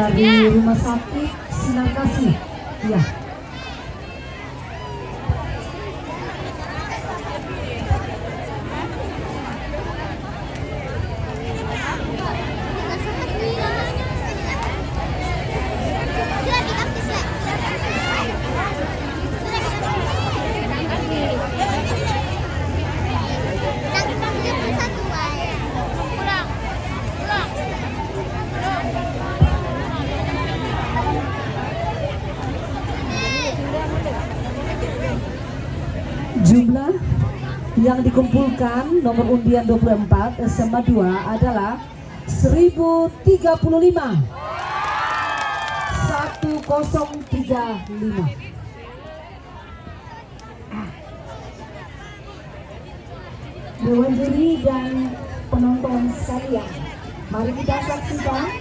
dari Rumah Sakit Sinar Kasih. Ya. Jumlah yang dikumpulkan nomor undian 24 SMA 2 adalah 1035. 1035. Dewan juri dan penonton sekalian, mari kita saksikan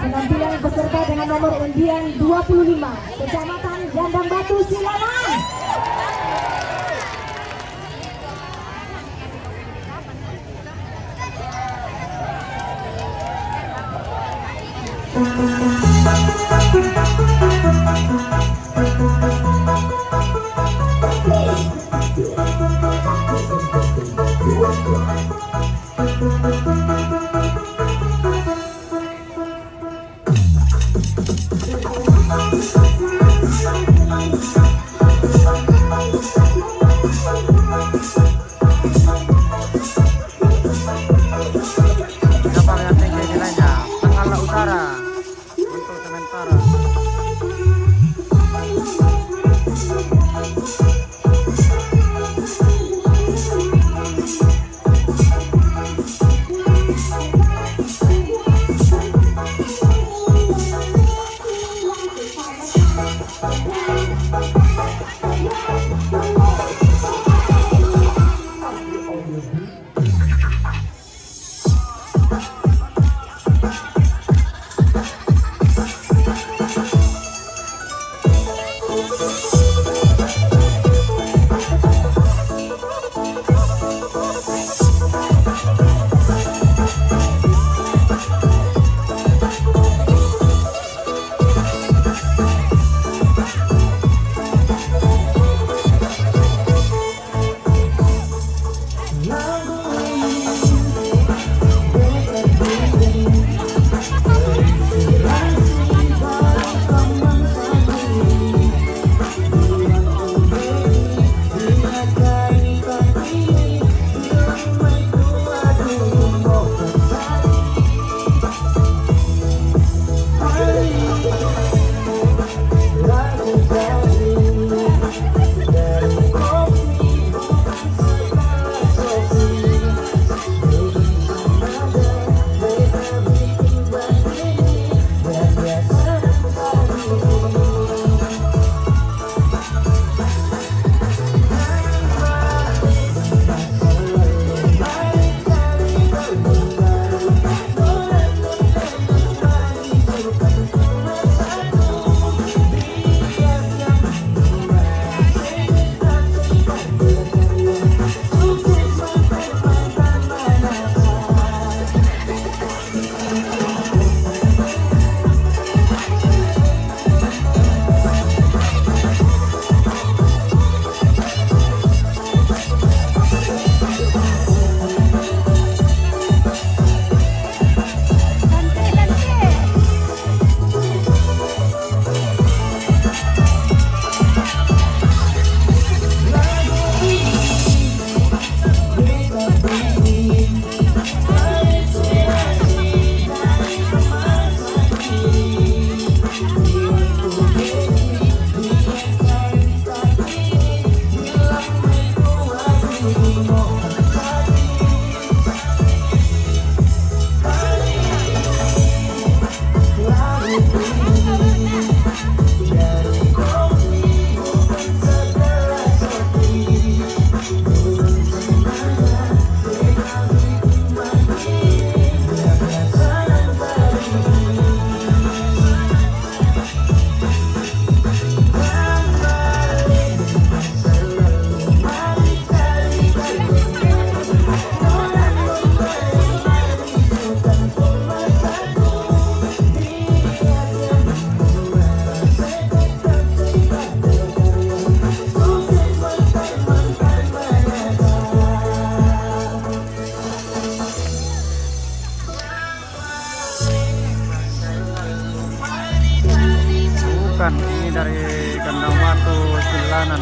penampilan peserta dengan nomor undian 25 Kecamatan Gandang Batu Silangan. bukan, ini dari kandang batu Silanan.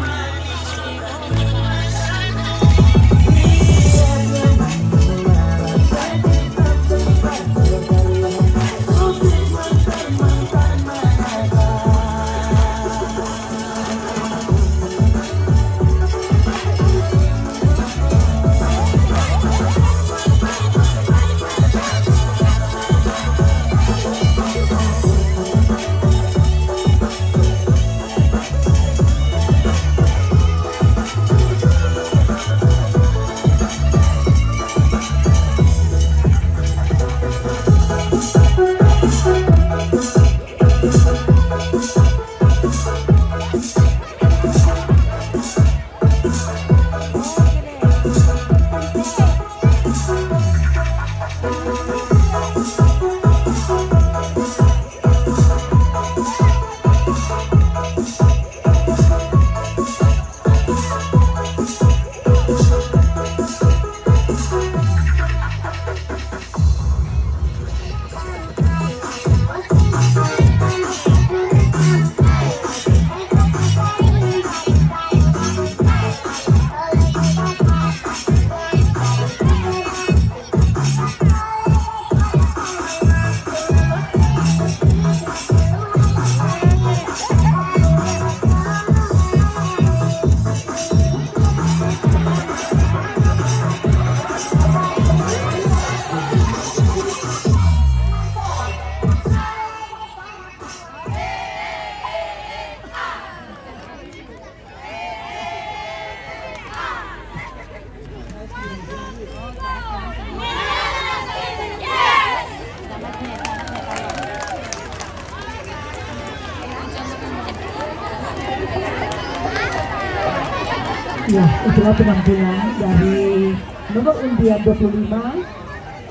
Ya, itulah penampilan dari nomor undian 25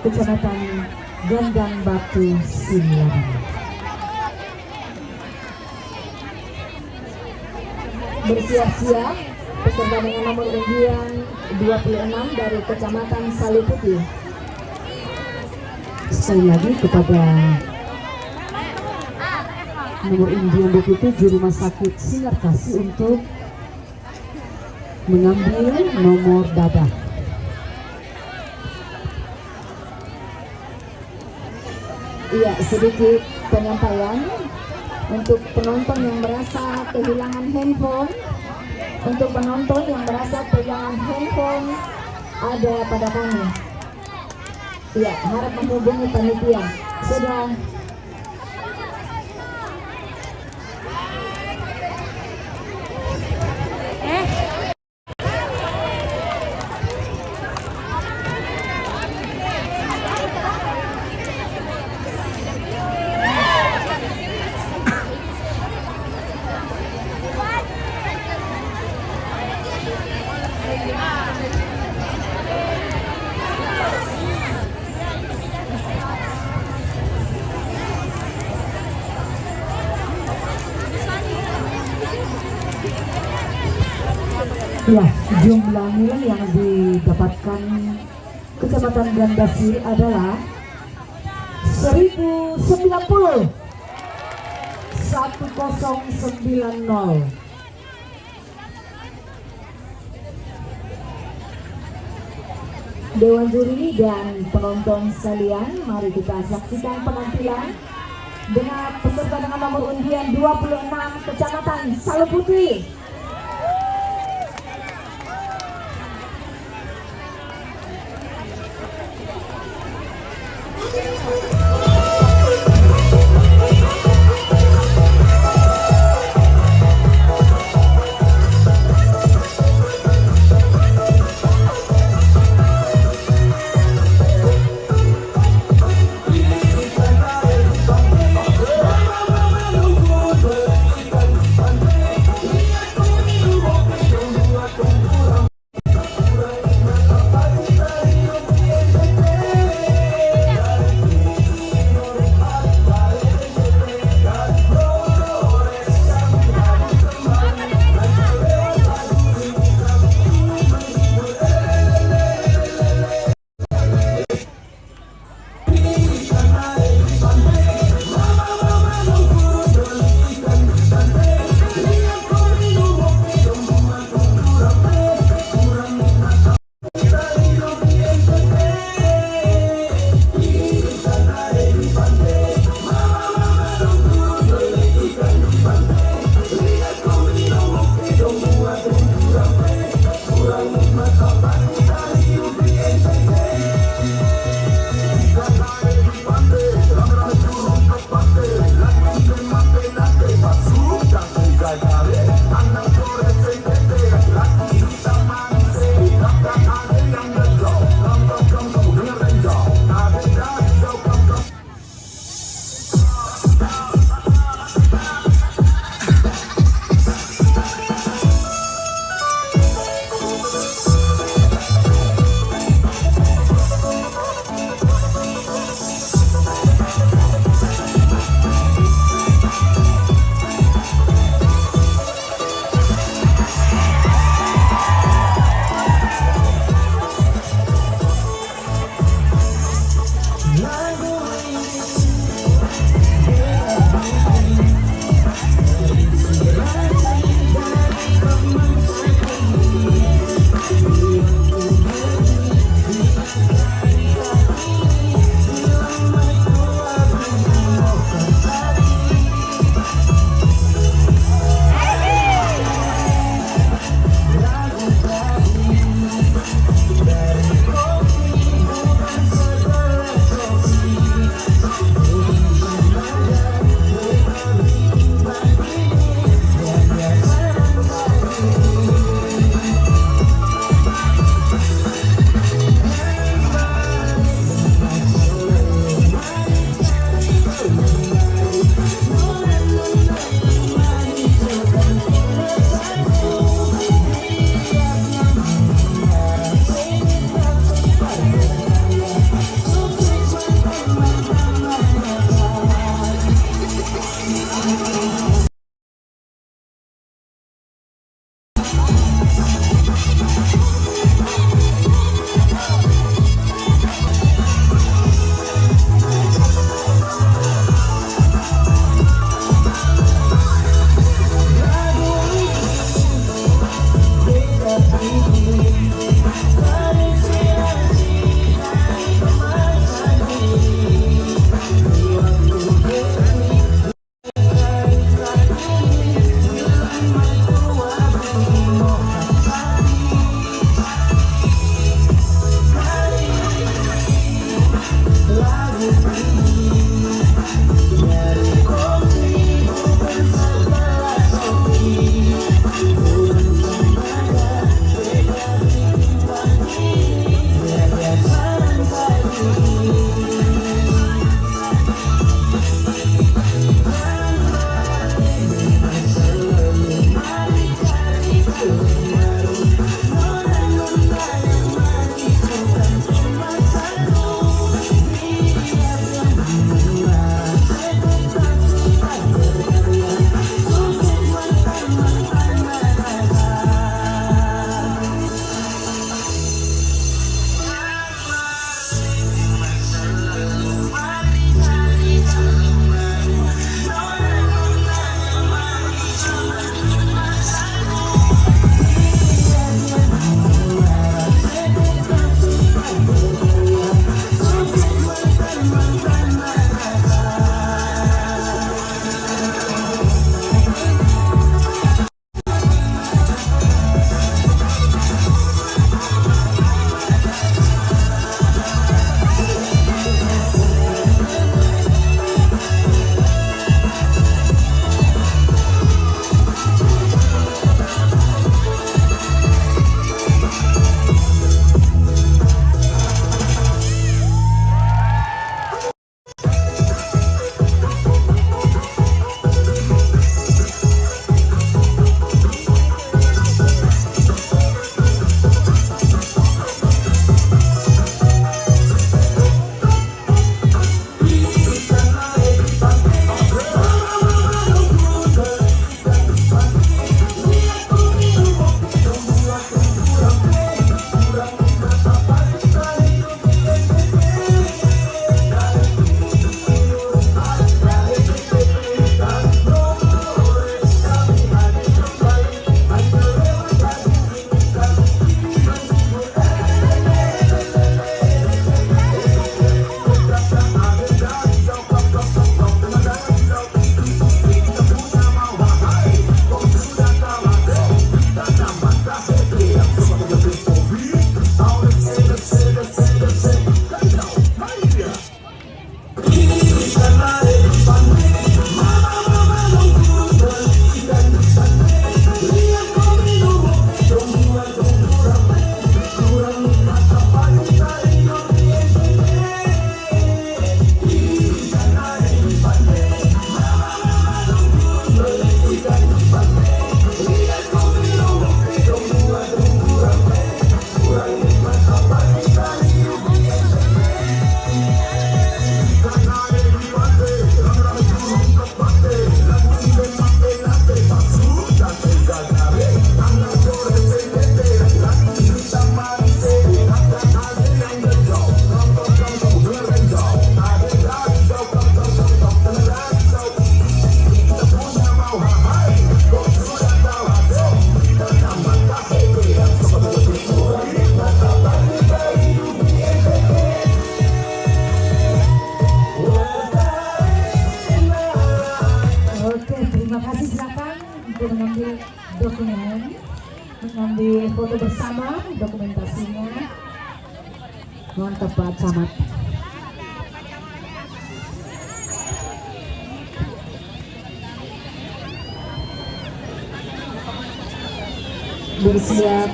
Kecamatan Gondang Batu Silaban. Bersiap-siap peserta dengan nomor undian 26 dari Kecamatan Saluputih. Sekali lagi kepada nomor undian 27 Rumah Sakit Sinar Kasih untuk mengambil nomor dadah. Iya, sedikit penyampaian untuk penonton yang merasa kehilangan handphone. Untuk penonton yang merasa kehilangan handphone ada pada kami. Iya, harap menghubungi panitia. Sudah. Ya, jumlah nilai yang didapatkan Kecamatan Gandasir adalah 1090. 1090. Dewan juri dan penonton sekalian, mari kita saksikan penampilan dengan peserta dengan nomor undian 26 Kecamatan Saluputih. mengambil foto bersama, dokumentasinya. Mantap Pak Camat. Bersiap.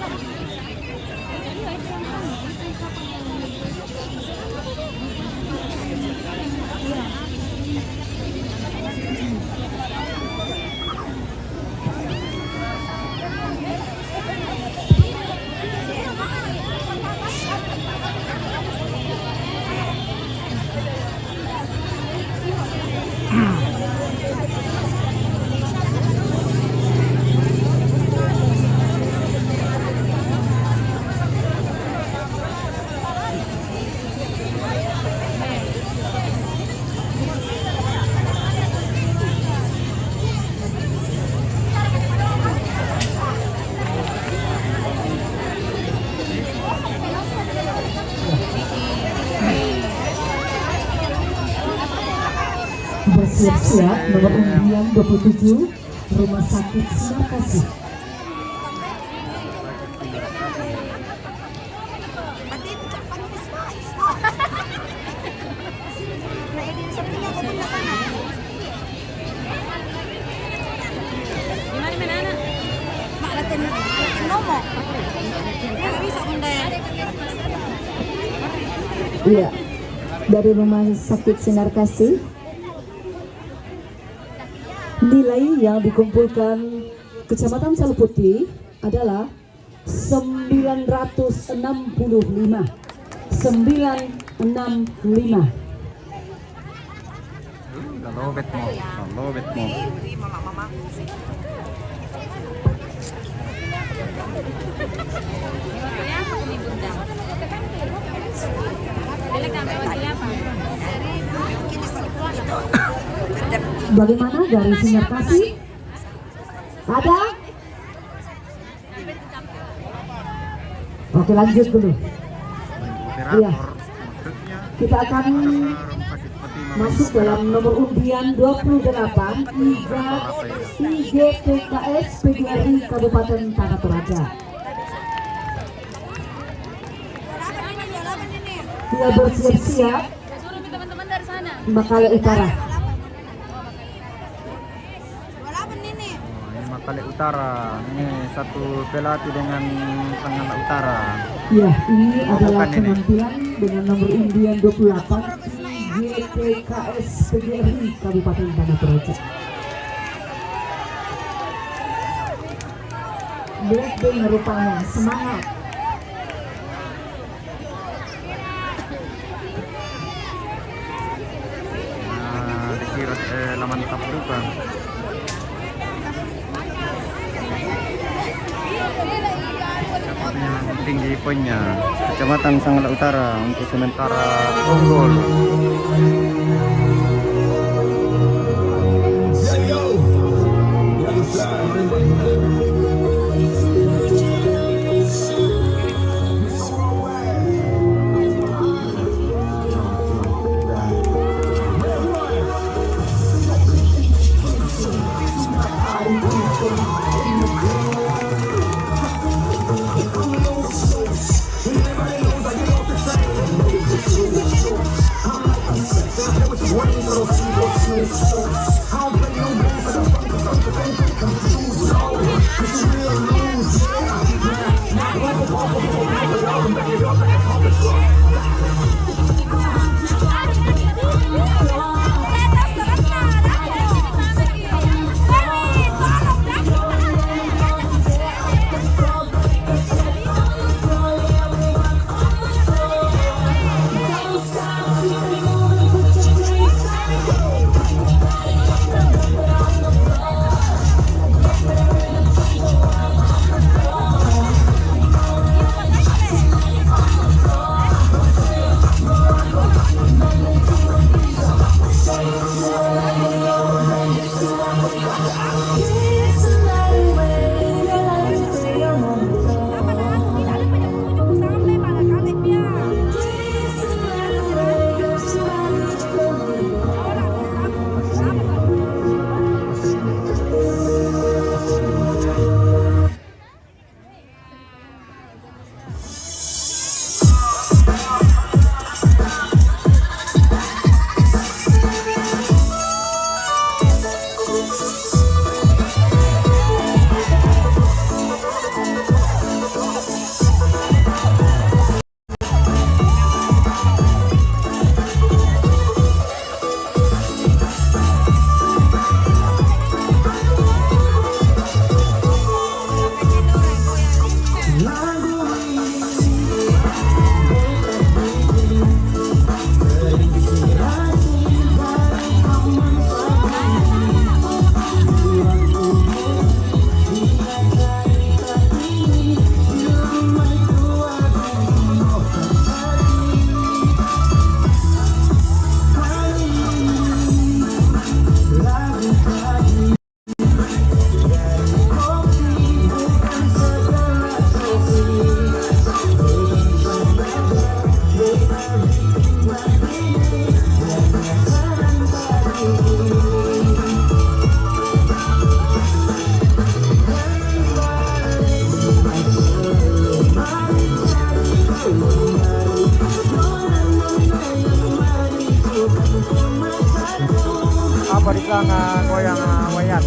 Bersiap-siap nomor undian 27 Rumah Sakit Sinar Kasih. Iya, dari Rumah Sakit Sinar Kasih. Nilai yang dikumpulkan Kecamatan Saluputi adalah 965. 965. Lobet mo. Lobet mo. Bagaimana dari Sinar Kasih? Ada? Oke, lanjut dulu. Iya. Kita akan masuk dalam nomor undian 28 IGPKS PGRI Kabupaten Tanah Toraja. Dia bersiap-siap Makale Utara. Makale Utara. Ini satu pelatih dengan Tengah Utara. Ya, ini adalah bukan ini. penampilan dengan nomor undian 28 IGPKS PGRI Kabupaten Tanah Toraja. Black Day rupanya semangat. Dikira laman tap juga. Yang tinggi poinnya Kecamatan Sanggala Utara untuk sementara unggul. Apa di sana goyang wayat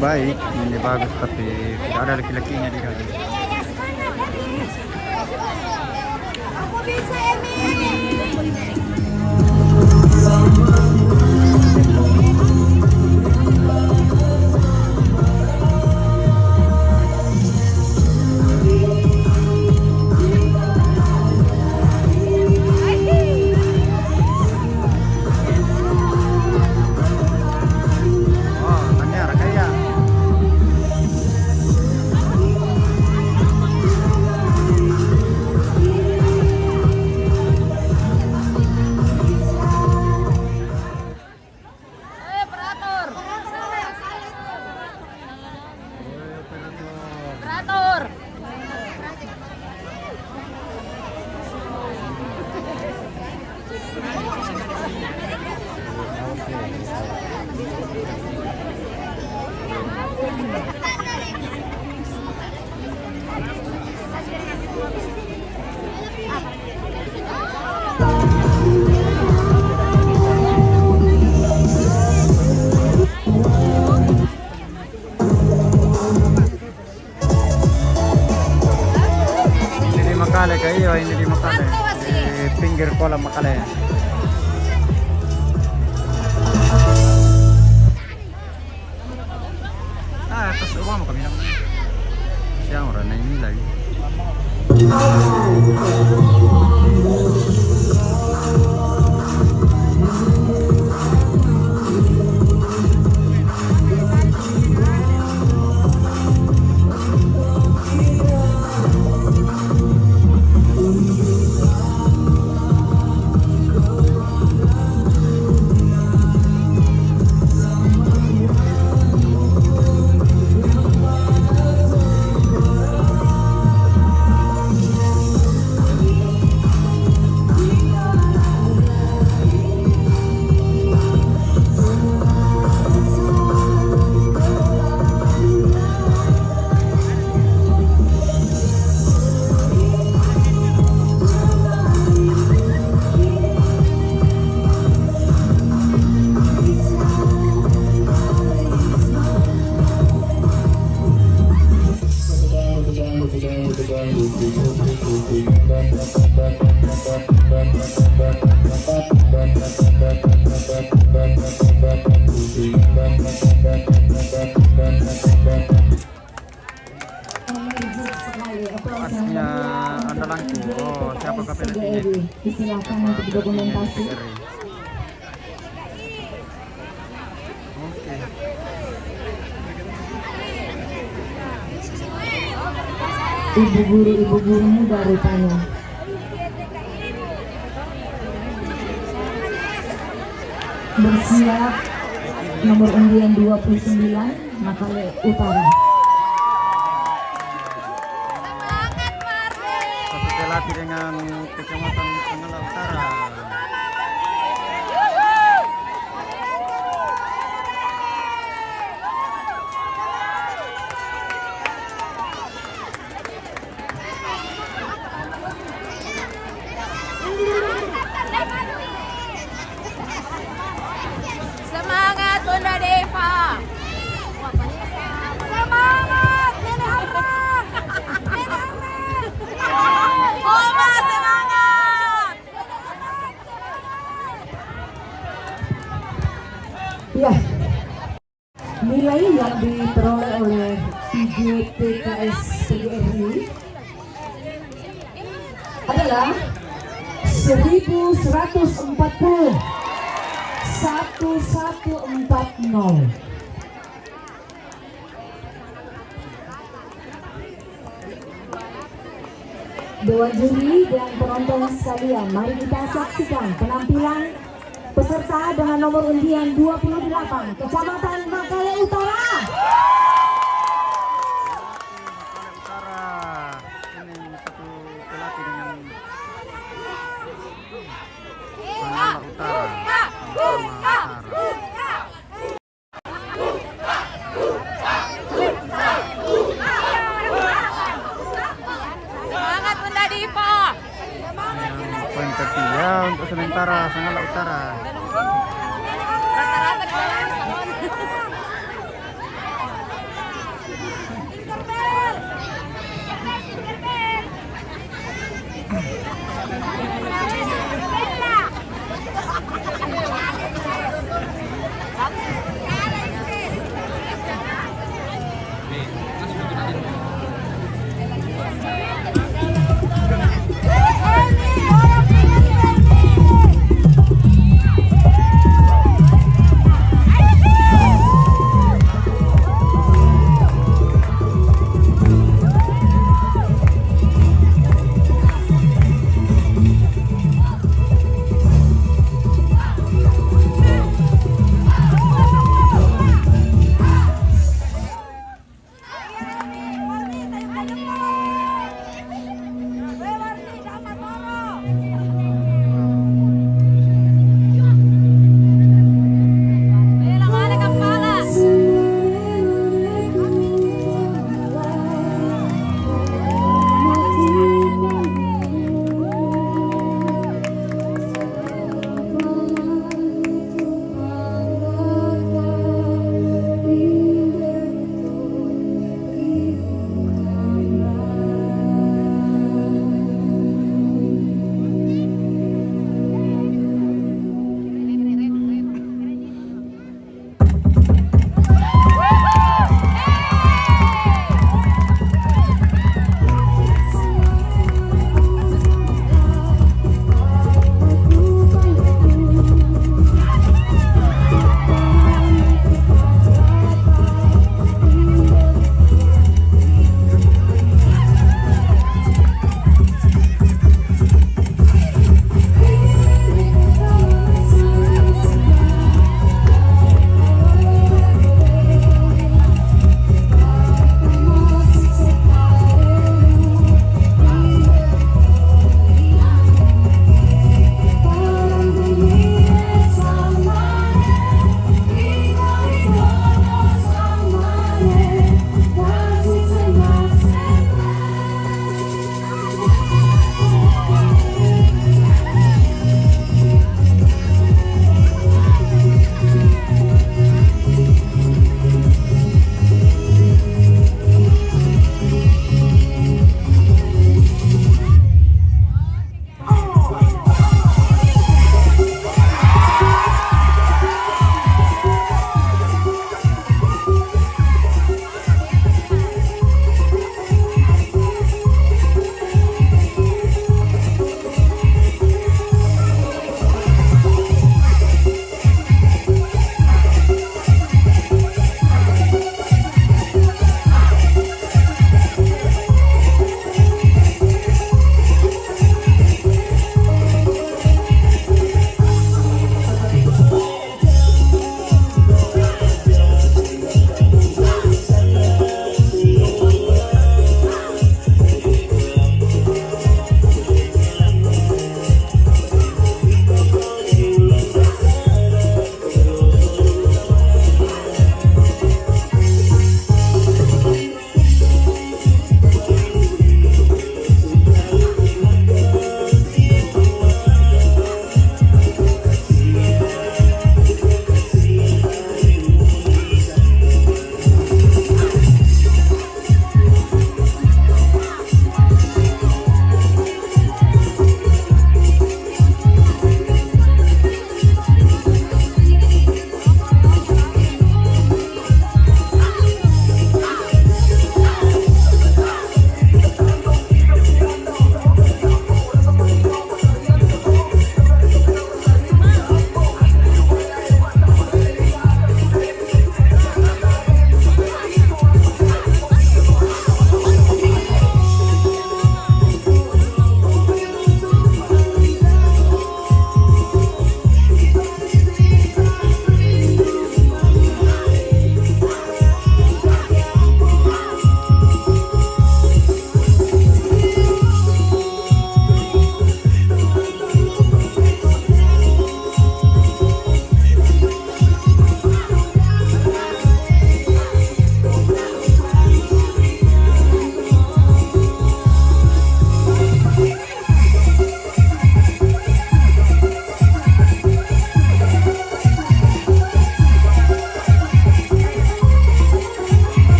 baik, ini bagus tapi tidak ada laki-lakinya di kali. Aku bisa Emi. Oh, Tanyara kaya. Operator. Operator. Hindi di makale kayo, hindi di makale. Di finger ko lang makale. Tapos uwa mo kami lang. Siya ang ranay nila. Pasnya andalanku. Oh, siapa kapten ini? Disilakan untuk dokumentasi. Oke. Ibu guru muda rupanya. Bersiap nomor undian 29 Makale Utara. Semangat Marni. Satu pelatih dengan Kecamatan Sangala Utara. Semangat Bunda Deva. Semangat Nenek Amran. Nenek Amran. Oma semangat. Ya, nilai yang diperoleh oleh PJTKS PGRI adalah 1140. 1140. Dewan juri dan penonton sekalian, mari kita saksikan penampilan peserta dengan nomor undian 28 Kecamatan Makale Utara. Utara. Ini satu pelatih dengan Sangala Utara. Sama Utara. Semangat Bunda Deva. Yang poin ketiga untuk sementara Sangala Utara. Rata-rata di bawah salon.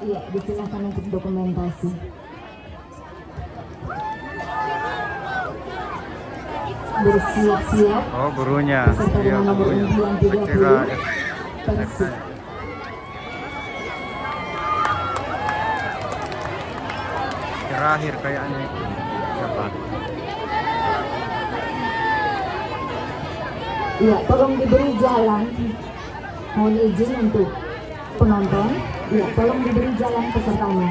Iya, disilakan untuk dokumentasi. Bersiap-siap. Oh, gurunya. Peserta Iya, dengan nomor gurunya. undian Kira 30. Persib. terakhir kayaknya itu. Siapa? Iya, tolong diberi jalan. Mohon izin untuk penonton. Iya, tolong diberi jalan pesertanya.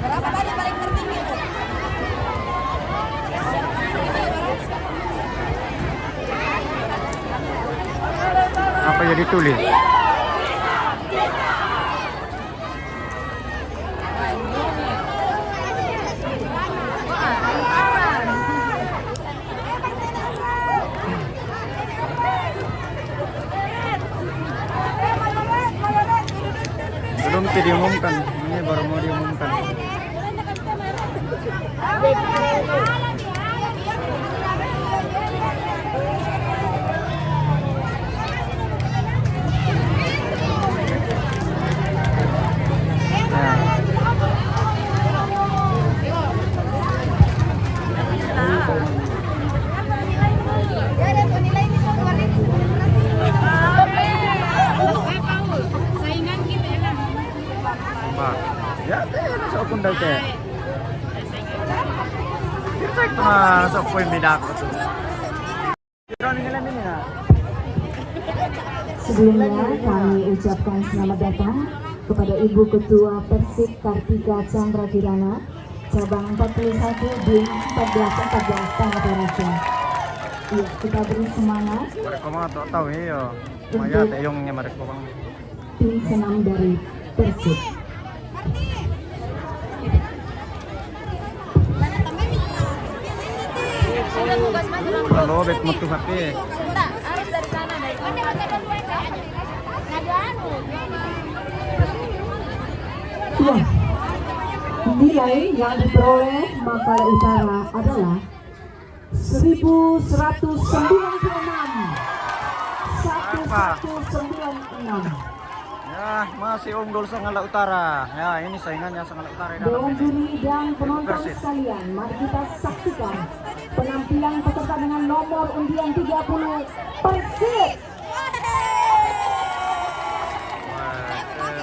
Berapa tadi paling tertinggi tuh? Apa yang ditulis? Belum diumumkan, ini baru mau diumumkan. Ya, so akong dati. Kita sa poin beda ko to. Pero nila na. Sebelumnya kami ucapkan selamat datang kepada Ibu Ketua Persib Kartika Chandra Kirana, cabang 41 di 14 Tanah Toraja. Iya, kita beri semangat Mereka mga tahu yo. Maya tayong nya mereka bang. tim senam dari Persib. Sudah tugas maju lang. Kalau bet mo tu hati. Enggak, harus dari sana dari Iya, nilai yang diperoleh Makalah Utara adalah 1196. Ya, masih unggul Sanggala Utara. Ya, ini saingannya Sanggala Utara dalam Dewan ini. juri dan penonton Persib. sekalian, mari kita saksikan penampilan peserta dengan nomor undian 30 Persib.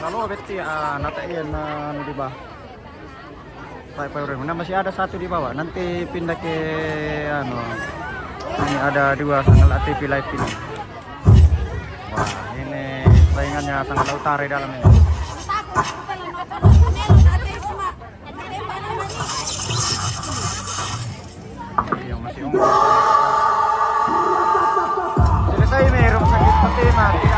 Lalu beti natain di bawah. Nah, masih ada satu di bawah. Nanti pindah ke ini ada dua Sanggala TV Live ini. Wah, ini saingannya Sanggala Utara dalam ini. Iya, masih unggul. Selesai meron sakit pati mati.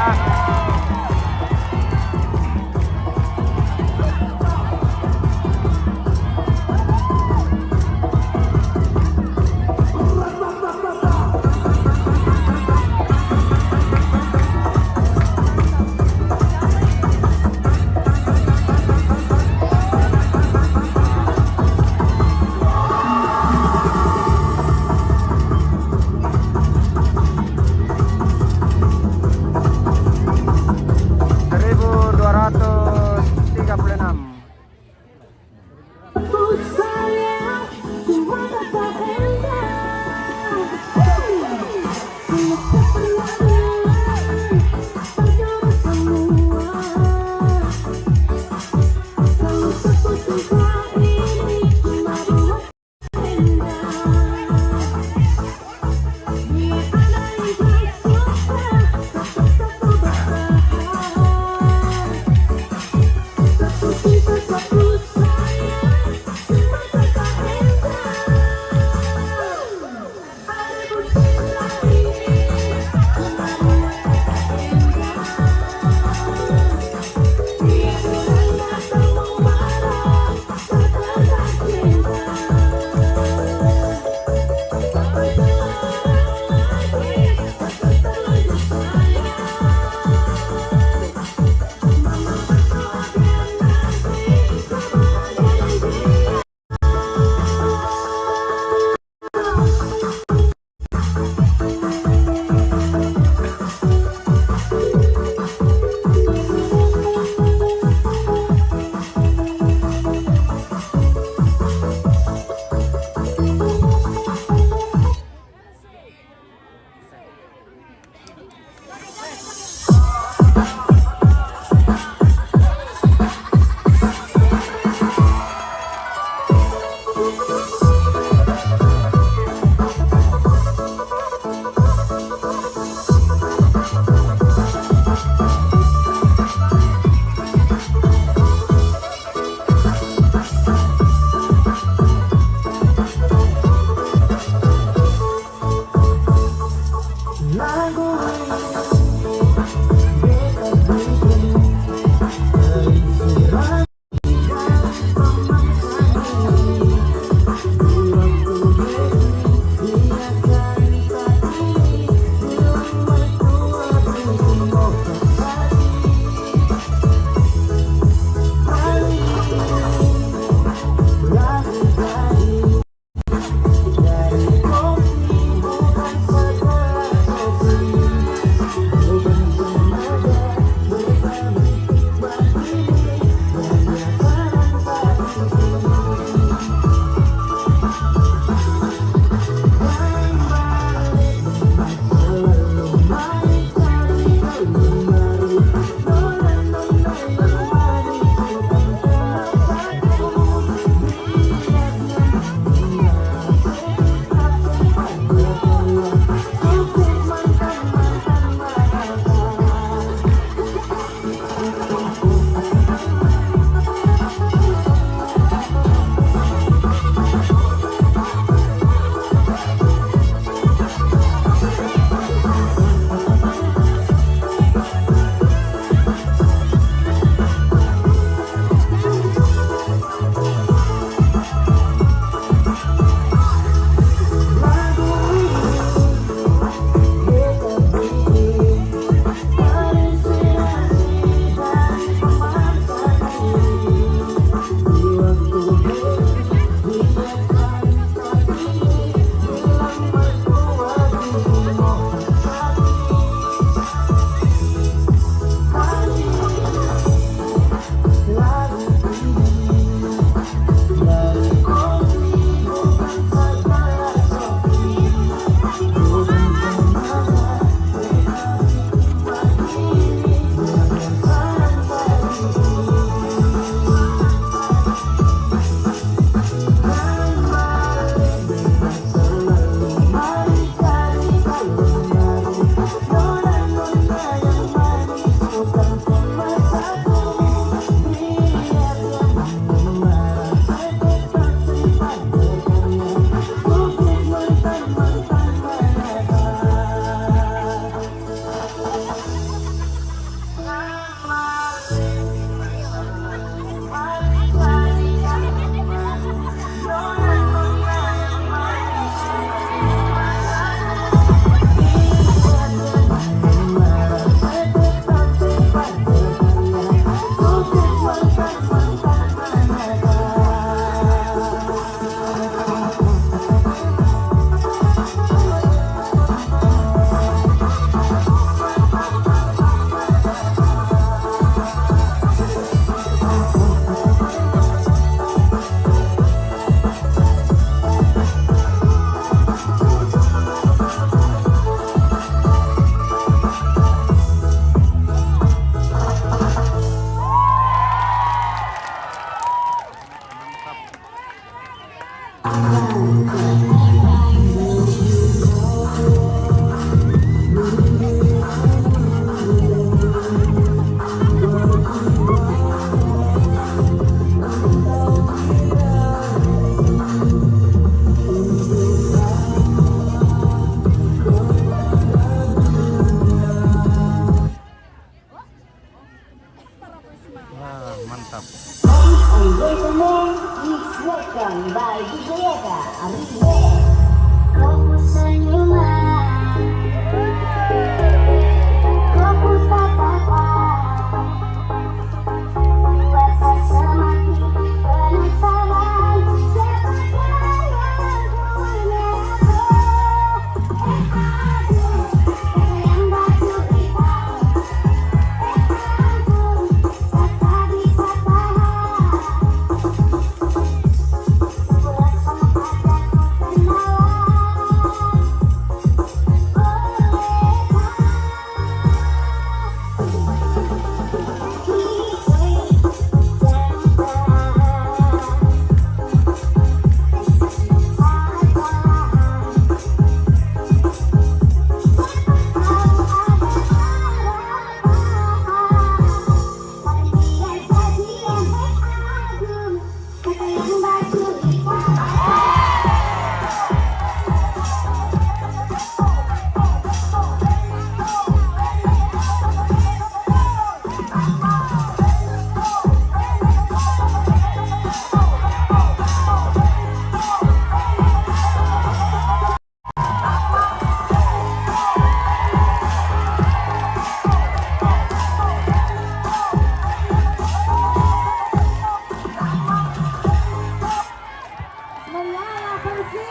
Menyala Persib.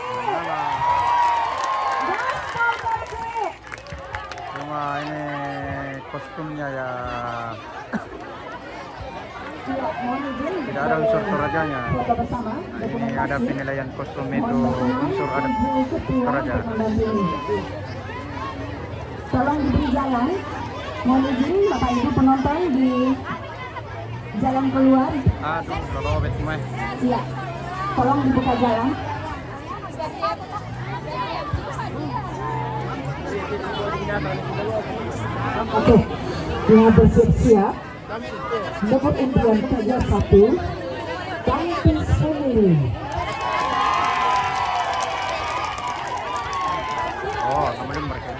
Gaspol Persib. Cuma ini kostumnya ya Iya, mohon izin. tidak ada unsur Torajanya. Foto bersama. Nah, ini ada penilaian kostum itu Mohon unsur adat Ibu Ketua Toraja. mendampingi. Tolong diberi jalan. Mohon izin Bapak Ibu penonton di jalan keluar. Aduh, lorobet mah. Iya. Tolong dibuka jalan. Oke. Dengan bersiap-siap. Nomor impian saja 1. Tanti Suni. Oh, sama mereka.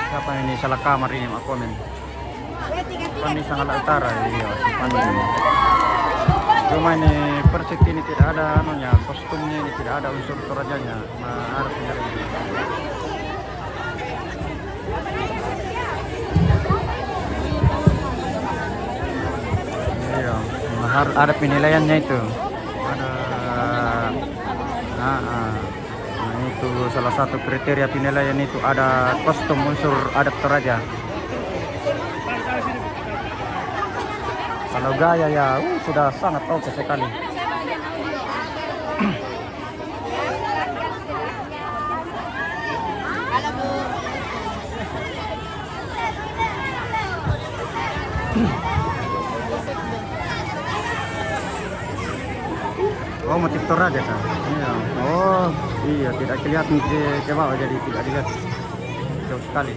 Siapa ini salah kamar ini mak komen. Pani sangat utara iya si Pani ini. Cuma ini Persik ini tidak ada anunya, kostumnya ini tidak ada unsur Torajanya. Nah, harus dari ini. Iya, harus ada penilaiannya itu. Ada nah, itu salah satu kriteria penilaian itu ada kostum unsur adat Toraja. Kalau gaya ya sudah sangat oke sekali. Oh, motif Toraja kan? Iya. Oh, iya tidak kelihatan ke bawah jadi tidak dilihat jauh sekali.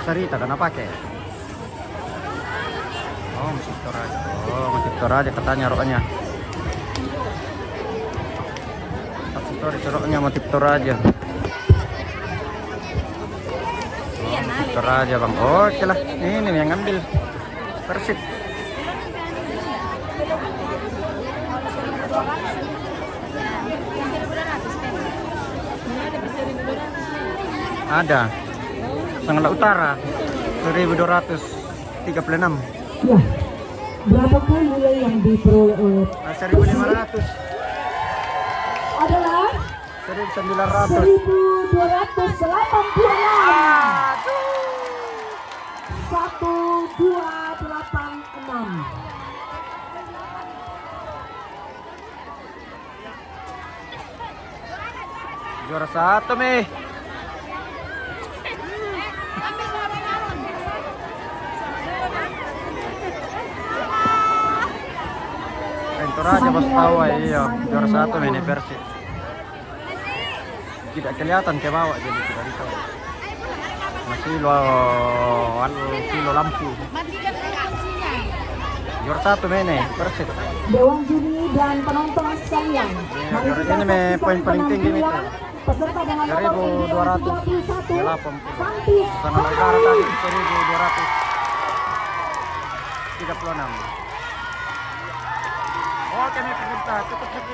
Sarita karena pakai. Oh, motif Toraja. Oh, motif Toraja katanya roknya. Aksesoris roknya motif Toraja. Oh, motif Toraja bang. Oh, oke lah. Ini yang ngambil Persib. Ada. Sangat Utara 1236. Ya. Berapakah nilai yang diperoleh oleh 1500. adalah 1900. 1286. Juara satu nih. Toraja bos tahu iya juara satu ini Persib. Tidak kelihatan ke bawah jadi tidak ditahu. Masih lo lampu. Juara satu men Persib. Dewan juri dan penonton sekalian. Mari juara kita ini me saksikan poin paling tinggi nih. penampilan peserta dengan nomor 1200. 21 Santis Sangat utara tadi 1236. Oke, pemirsa, cukup sekian.